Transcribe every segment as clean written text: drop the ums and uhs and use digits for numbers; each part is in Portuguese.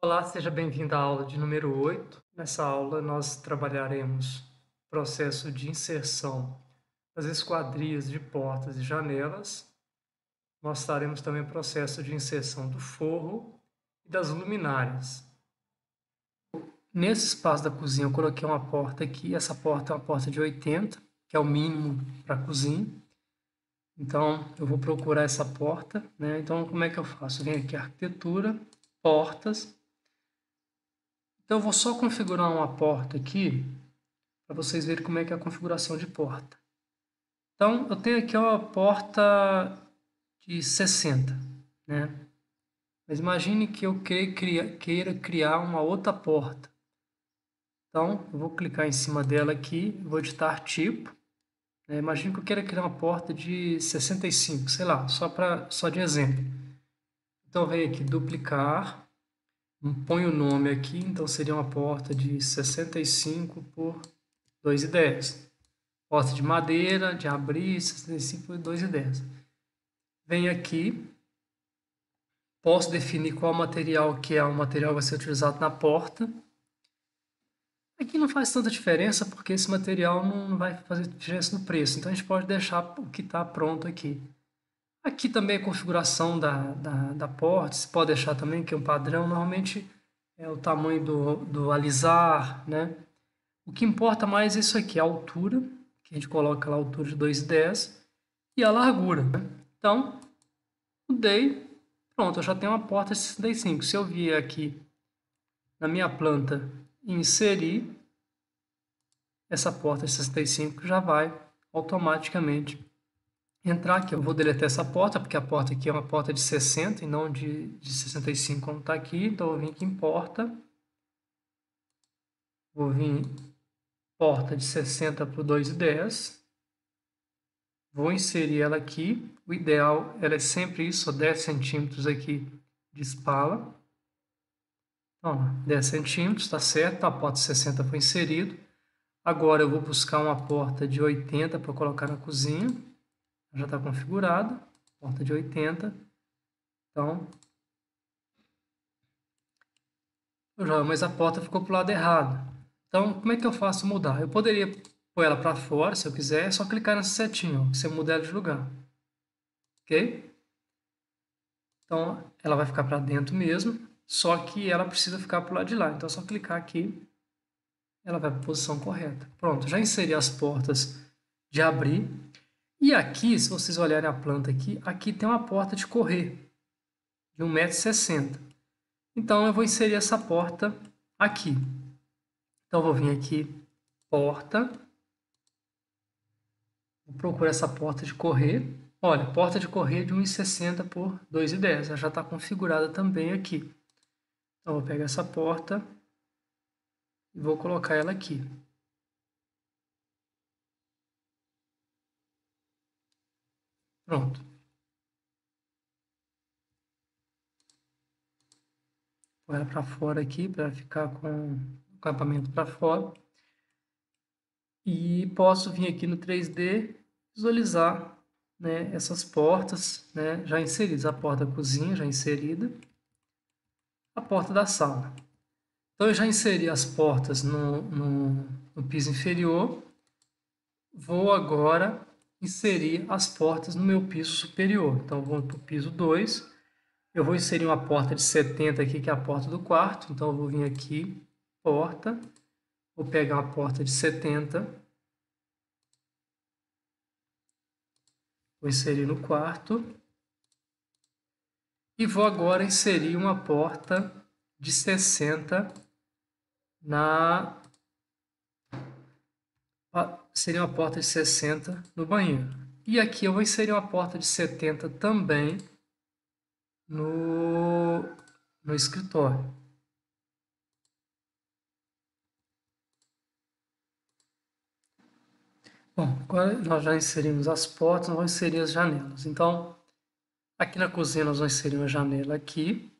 Olá, seja bem-vindo à aula de número 8. Nessa aula, nós trabalharemos o processo de inserção das esquadrias de portas e janelas. Mostraremos também o processo de inserção do forro e das luminárias. Nesse espaço da cozinha, eu coloquei uma porta aqui. Essa porta é uma porta de 80, que é o mínimo para a cozinha. Então, eu vou procurar essa porta, né? Então, como é que eu faço? Eu venho aqui, arquitetura, portas. Então, eu vou só configurar uma porta aqui para vocês verem como é que é a configuração de porta. Então, eu tenho aqui uma porta de 60, né? Mas imagine que eu queira criar uma outra porta. Então, eu vou clicar em cima dela aqui, vou editar tipo. Né? Imagine que eu queira criar uma porta de 65, sei lá, só de exemplo. Então, eu venho aqui, duplicar, põe o nome aqui, então seria uma porta de 65 por 2,10. Porta de madeira, de abrir, 65 por 2,10. Venho aqui, posso definir qual material que é o material que vai ser utilizado na porta. Aqui não faz tanta diferença porque esse material não vai fazer diferença no preço, então a gente pode deixar o que está pronto aqui. Aqui também a configuração da porta, você pode deixar também que é um padrão, normalmente é o tamanho do alisar, né? O que importa mais é isso aqui, a altura, que a gente coloca lá a altura de 2,10 e a largura, né? Então, mudei, pronto, eu já tenho uma porta de 65. Se eu vier aqui na minha planta e inserir, essa porta de 65 já vai automaticamente entrar aqui. Eu vou deletar essa porta, porque a porta aqui é uma porta de 60 e não de 65 como está aqui. Então, eu vou vir aqui em porta, vou vir porta de 60 por 2,10. Vou inserir ela aqui. O ideal ela é sempre isso, 10 centímetros aqui de espala. Então, 10 centímetros, está certo. A porta de 60 foi inserido. Agora eu vou buscar uma porta de 80 para colocar na cozinha. Já está configurada. Porta de 80. Então, mas a porta ficou para o lado errado. Então, como é que eu faço mudar? Eu poderia pôr ela para fora, se eu quiser. É só clicar nessa setinha, ó, que você muda ela de lugar. Ok? Então, ela vai ficar para dentro mesmo, só que ela precisa ficar para o lado de lá. Então, é só clicar aqui, ela vai para a posição correta. Pronto, já inseri as portas de abrir. E aqui, se vocês olharem a planta aqui tem uma porta de correr, de 1,60 m. Então, eu vou inserir essa porta aqui. Então, eu vou vir aqui, porta, vou procurar essa porta de correr. Olha, porta de correr de 1,60 por 2,10. Ela já está configurada também aqui. Então, eu vou pegar essa porta e vou colocar ela aqui. Pronto. Vou ela para fora aqui, para ficar com o acabamento para fora. E posso vir aqui no 3D, visualizar, né, essas portas, né, já inseridas. A porta da cozinha já inserida. A porta da sala. Então, eu já inseri as portas no piso inferior. Vou agora inserir as portas no meu piso superior. Então, vou para o piso 2. Eu vou inserir uma porta de 70 aqui, que é a porta do quarto. Então, eu vou vir aqui, porta. Vou pegar a porta de 70. Vou inserir no quarto. E vou agora inserir uma porta de 60 na... Seria uma porta de 60 no banheiro. E aqui eu vou inserir uma porta de 70 também no escritório. Bom, agora nós já inserimos as portas, nós vamos inserir as janelas. Então, aqui na cozinha nós vamos inserir uma janela aqui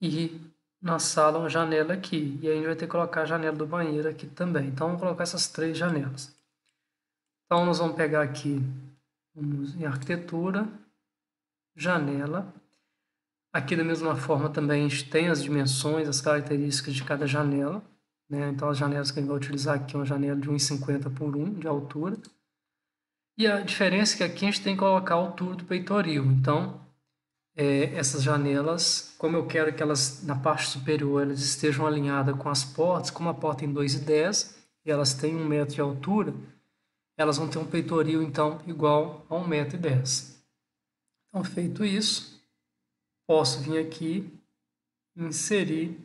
e na sala uma janela aqui. E aí a gente vai ter que colocar a janela do banheiro aqui também. Então, vamos colocar essas 3 janelas. Então, nós vamos pegar aqui, vamos em arquitetura, janela. Aqui da mesma forma também a gente tem as dimensões, as características de cada janela, né? Então as janelas que a gente vai utilizar aqui é uma janela de 1,50 por 1 de altura. E a diferença é que aqui a gente tem que colocar a altura do peitoril. Então, essas janelas, como eu quero que elas, na parte superior, elas estejam alinhadas com as portas, como a porta tem 2,10 e elas têm 1 metro de altura, elas vão ter um peitoril, então, igual a 1,10 m. Então, feito isso, posso vir aqui e inserir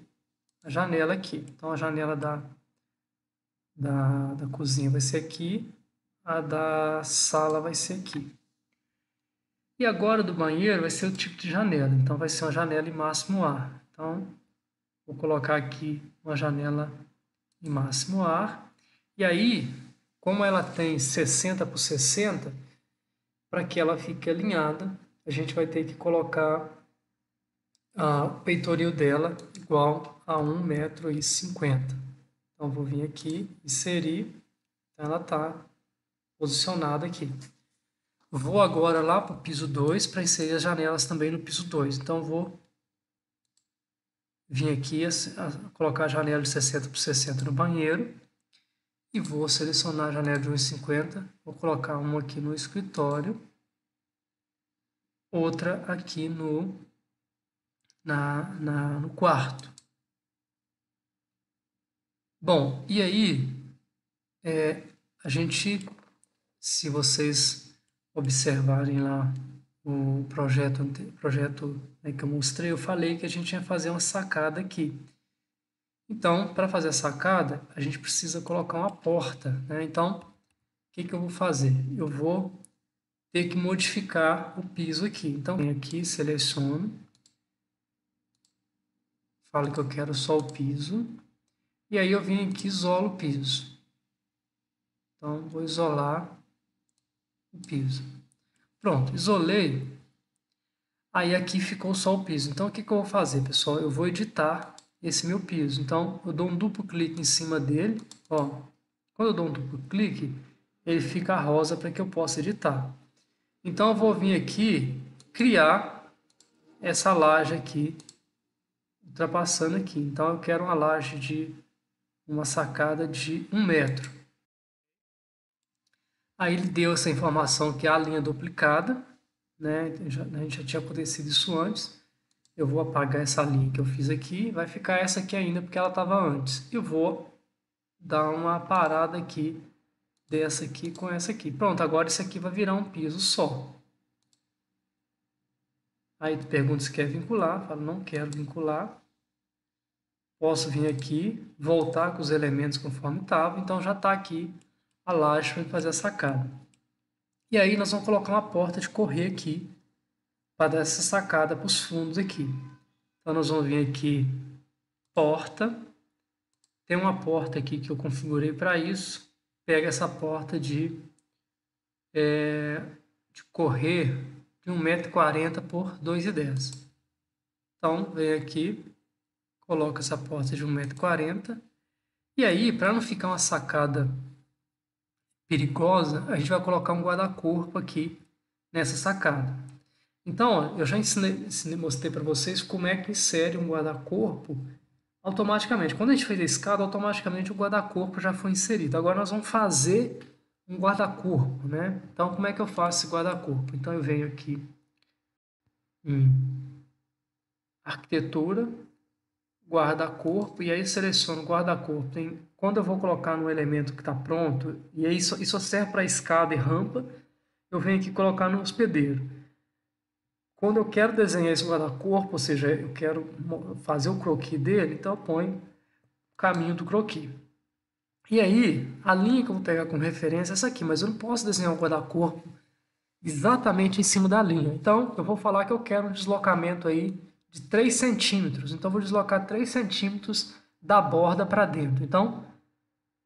a janela aqui. Então, a janela da cozinha vai ser aqui, a da sala vai ser aqui. E agora do banheiro vai ser o tipo de janela. Então, vai ser uma janela em máximo ar. Então, vou colocar aqui uma janela em máximo ar. E aí, como ela tem 60 por 60, para que ela fique alinhada, a gente vai ter que colocar o peitoril dela igual a 1,50 m. Então, vou vir aqui, inserir, então ela está posicionada aqui. Vou agora lá para o piso 2 para inserir as janelas também no piso 2. Então, vou vir aqui colocar a janela de 60 por 60 no banheiro e vou selecionar a janela de 1,50. Vou colocar uma aqui no escritório, outra aqui no quarto. Bom, e aí a gente, se vocês observarem lá o projeto né, que eu mostrei, eu falei que a gente ia fazer uma sacada aqui. Então, para fazer a sacada, a gente precisa colocar uma porta, né? Então, o que eu vou fazer? Eu vou ter que modificar o piso aqui. Então, venho aqui, seleciono, falo que eu quero só o piso, e aí eu venho aqui e isolo o piso. Então, vou isolar o piso. Pronto, isolei. Aí aqui ficou só o piso. Então, o que eu vou fazer, pessoal? Eu vou editar esse meu piso. Então, eu dou um duplo clique em cima dele. Ó, quando eu dou um duplo clique, ele fica rosa para que eu possa editar. Então, eu vou vir aqui, criar essa laje aqui, ultrapassando aqui. Então, eu quero uma laje de uma sacada de 1 metro. Aí ele deu essa informação que é a linha duplicada, né? A gente já tinha acontecido isso antes. Eu vou apagar essa linha que eu fiz aqui, vai ficar essa aqui ainda porque ela estava antes. Eu vou dar uma parada aqui dessa aqui com essa aqui. Pronto, agora isso aqui vai virar um piso só. Aí tu pergunta se quer vincular, falo não quero vincular. Posso vir aqui, voltar com os elementos conforme estava, então já está aqui a laje para fazer a sacada. E aí nós vamos colocar uma porta de correr aqui para dar essa sacada para os fundos aqui. Então nós vamos vir aqui, porta. Tem uma porta aqui que eu configurei para isso. Pega essa porta de correr de 1,40 m por 2,10 m. Então, vem aqui, coloca essa porta de 1,40 m. E aí, para não ficar uma sacada perigosa, a gente vai colocar um guarda-corpo aqui nessa sacada. Então, ó, eu já mostrei para vocês como é que insere um guarda-corpo automaticamente. Quando a gente fez a escada, automaticamente o guarda-corpo já foi inserido. Agora nós vamos fazer um guarda-corpo, né? Então, como é que eu faço esse guarda-corpo? Então, eu venho aqui em arquitetura, guarda-corpo, e aí seleciono guarda-corpo. Quando eu vou colocar no elemento que está pronto, e aí isso serve para escada e rampa, eu venho aqui colocar no hospedeiro. Quando eu quero desenhar esse guarda-corpo, ou seja, eu quero fazer o croquis dele, então eu ponho o caminho do croquis. E aí, a linha que eu vou pegar como referência é essa aqui, mas eu não posso desenhar um guarda-corpo exatamente em cima da linha. Então, eu vou falar que eu quero um deslocamento aí de 3 centímetros. Então, eu vou deslocar 3 centímetros da borda para dentro. Então,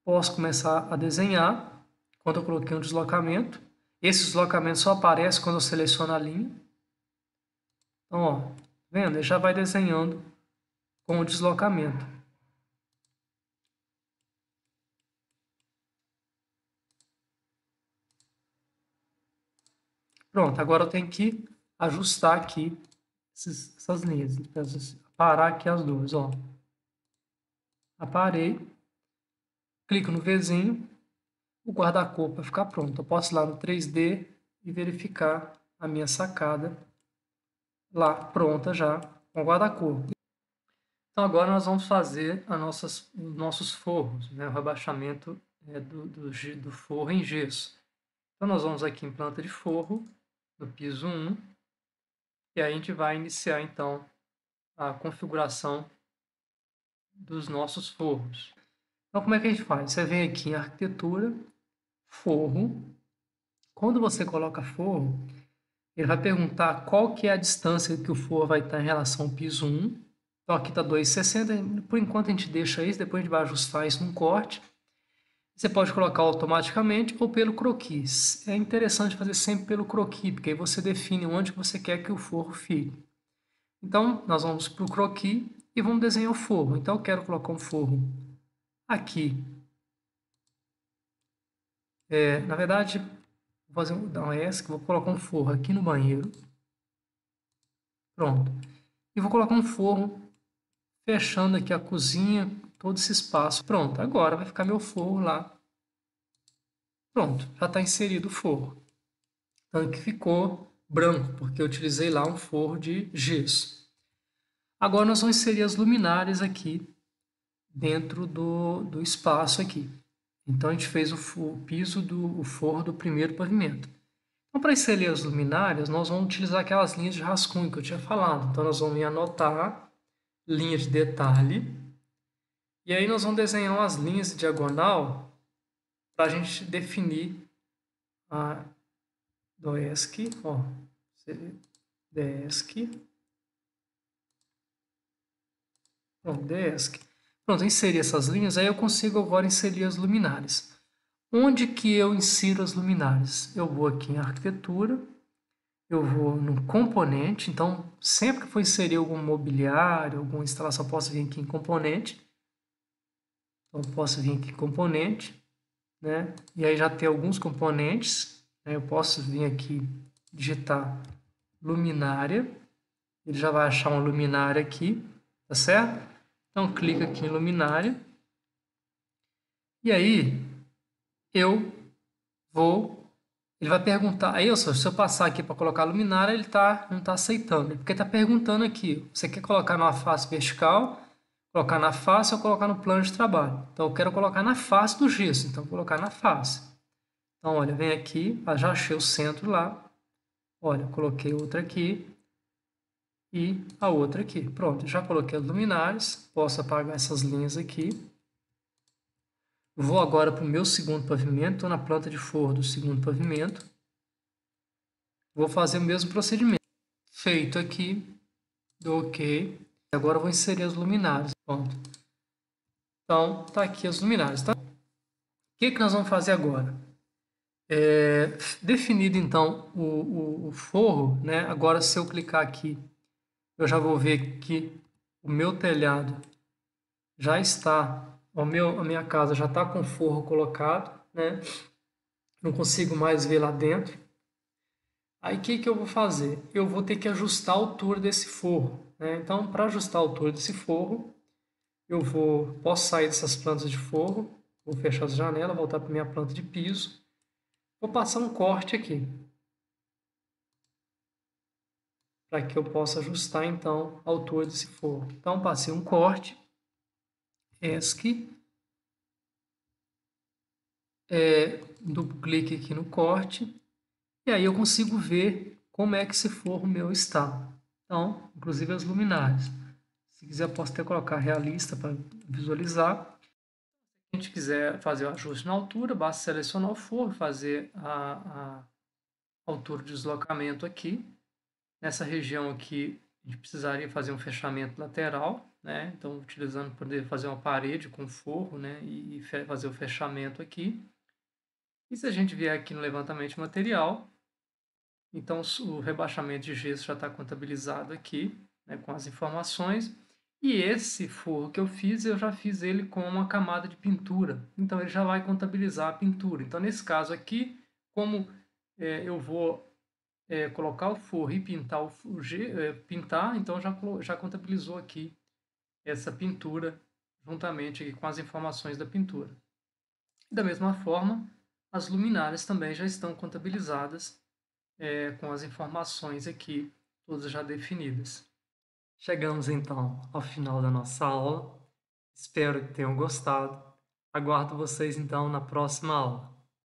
posso começar a desenhar quando eu coloquei um deslocamento. Esse deslocamento só aparece quando eu seleciono a linha. Então, ó, vendo? Ele já vai desenhando com o deslocamento. Pronto, agora eu tenho que ajustar aqui essas linhas. Aparar aqui as duas, ó. Aparei, clico no Vzinho, o guarda-corpo vai ficar pronto. Eu posso ir lá no 3D e verificar a minha sacada lá pronta já com o guarda-corpo. Então agora nós vamos fazer os nossos forros, né? O rebaixamento do forro em gesso. Então nós vamos aqui em planta de forro, no piso 1, e aí a gente vai iniciar então a configuração dos nossos forros. Então como é que a gente faz? Você vem aqui em arquitetura, forro. Quando você coloca forro, ele vai perguntar qual que é a distância que o forro vai estar em relação ao piso 1. Então aqui está 2,60. Por enquanto a gente deixa isso, depois a gente vai ajustar isso no corte. Você pode colocar automaticamente ou pelo croquis. É interessante fazer sempre pelo croquis, porque aí você define onde você quer que o forro fique. Então nós vamos para o croquis e vamos desenhar o forro. Então eu quero colocar um forro aqui. Na verdade, vou dar um ESC, vou colocar um forro aqui no banheiro. Pronto. E vou colocar um forro fechando aqui a cozinha, todo esse espaço. Pronto, agora vai ficar meu forro lá. Pronto, já está inserido o forro. Então aqui ficou branco, porque eu utilizei lá um forro de gesso. Agora nós vamos inserir as luminárias aqui dentro do espaço aqui. Então a gente fez o piso o forro do primeiro pavimento. Então para inserir as luminárias, nós vamos utilizar aquelas linhas de rascunho que eu tinha falado. Então nós vamos anotar linha de detalhe. E aí nós vamos desenhar umas linhas de diagonal para a gente definir a DOESC, ó, DESC, pronto, DESC. Pronto, inseri essas linhas, aí eu consigo agora inserir as luminárias. Onde que eu insiro as luminárias? Eu vou aqui em arquitetura, eu vou no componente, então sempre que for inserir algum mobiliário, alguma instalação, eu posso vir aqui em componente. Então eu posso vir aqui em componente, né? E aí já tem alguns componentes, né? Eu posso vir aqui digitar luminária, ele já vai achar uma luminária aqui, tá certo? Então clica aqui em luminária e aí eu vou, ele vai perguntar, aí se eu passar aqui para colocar a luminária, ele não está aceitando, porque está perguntando aqui, você quer colocar numa face vertical, colocar na face ou colocar no plano de trabalho? Então eu quero colocar na face do gesso, então vou colocar na face. Então olha, vem aqui, já achei o centro lá, olha, coloquei outra aqui e a outra aqui. Pronto, já coloquei as luminárias, posso apagar essas linhas aqui. Vou agora para o meu segundo pavimento, estou na planta de forro do segundo pavimento. Vou fazer o mesmo procedimento. Feito aqui, dou OK. Agora vou inserir as luminárias. Pronto. Então, está aqui as luminárias. Tá? O que nós vamos fazer agora? Definido então o forro, né? Agora se eu clicar aqui, eu já vou ver que o meu telhado já está, a minha casa já está com forro colocado, né? Não consigo mais ver lá dentro. Aí o que eu vou fazer? Eu vou ter que ajustar a altura desse forro, né? Então, para ajustar a altura desse forro, posso sair dessas plantas de forro, vou fechar as janelas, voltar para minha planta de piso, vou passar um corte aqui, para que eu possa ajustar então a altura desse forro. Então, passei um corte, ESC, duplo clique aqui no corte, e aí eu consigo ver como é que esse forro meu está. Então, inclusive as luminárias. Se quiser, posso até colocar realista para visualizar. Se a gente quiser fazer o ajuste na altura, basta selecionar o forro, fazer a altura de deslocamento aqui. Nessa região aqui, a gente precisaria fazer um fechamento lateral, né? Então, utilizando poder fazer uma parede com forro, né? E fazer o fechamento aqui. E se a gente vier aqui no levantamento de material, então o rebaixamento de gesso já está contabilizado aqui, né? Com as informações. E esse forro que eu já fiz ele com uma camada de pintura. Então, ele já vai contabilizar a pintura. Então, nesse caso aqui, como eu vou colocar o forro e pintar pintar, então já contabilizou aqui essa pintura juntamente aqui com as informações da pintura. Da mesma forma, as luminárias também já estão contabilizadas com as informações aqui todas já definidas. Chegamos então ao final da nossa aula. Espero que tenham gostado. Aguardo vocês então na próxima aula.